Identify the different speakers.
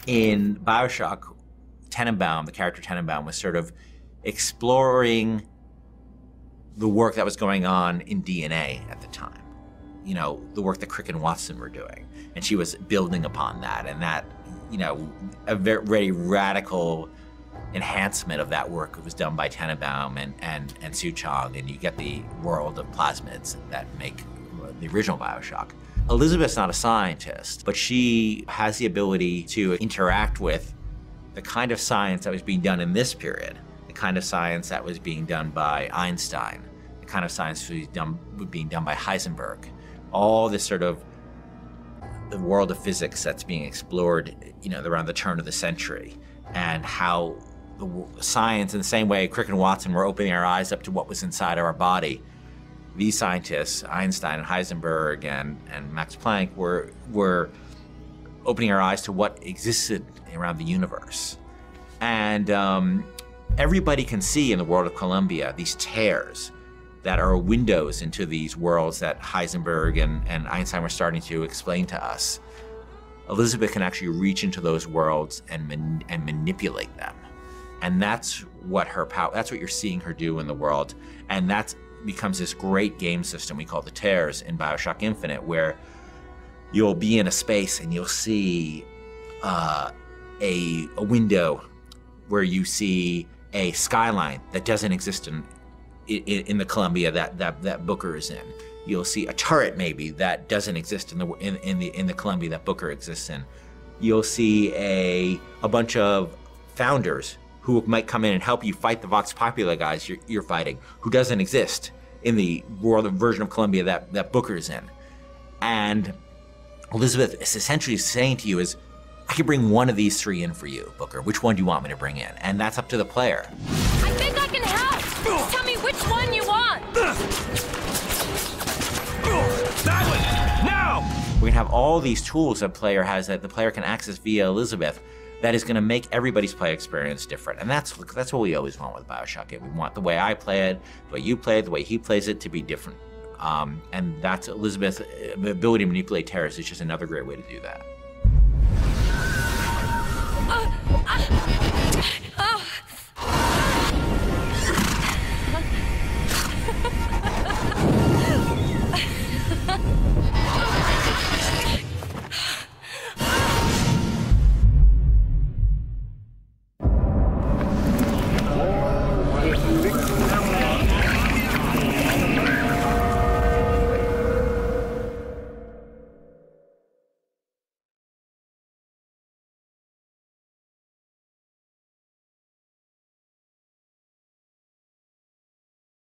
Speaker 1: In Bioshock, Tenenbaum, the character Tenenbaum, was sort of exploring the work that was going on in DNA at the time. You know, the work that Crick and Watson were doing. And she was building upon that, and that, you know, a very radical enhancement of that work was done by Tenenbaum and Sue Chong, and you get the world of plasmids that make the original Bioshock. Elizabeth's not a scientist, but she has the ability to interact with the kind of science that was being done in this period, the kind of science that was being done by Einstein, the kind of science that was being done by Heisenberg. All this sort of the world of physics that's being explored, you know, around the turn of the century, and how the science, in the same way Crick and Watson were opening our eyes up to what was inside our body, these scientists, Einstein and Heisenberg and Max Planck, were opening our eyes to what existed around the universe. And everybody can see in the world of Columbia these tears that are windows into these worlds that Heisenberg and Einstein were starting to explain to us. Elizabeth can actually reach into those worlds and manipulate them. And that's what her power, that's what you're seeing her do in the world. And that becomes this great game system we call the tears in Bioshock Infinite, where you'll be in a space and you'll see a window where you see a skyline that doesn't exist in the Columbia that Booker is in. You'll see a turret maybe that doesn't exist in the Columbia that Booker exists in. You'll see a bunch of founders who might come in and help you fight the Vox Populi guys you're fighting, who doesn't exist in the world version of Columbia that Booker's in. And Elizabeth is essentially saying to you is, I can bring one of these three in for you, Booker. Which one do you want me to bring in? And that's up to the player.
Speaker 2: I think I can help. Just tell me which one you want.
Speaker 3: That one, now!
Speaker 1: We're gonna have all these tools that player has that the player can access via Elizabeth that is gonna make everybody's play experience different. And that's what we always want with Bioshock. We want the way I play it, the way you play it, the way he plays it to be different. And that's Elizabeth's ability to manipulate terrorists is just another great way to do that.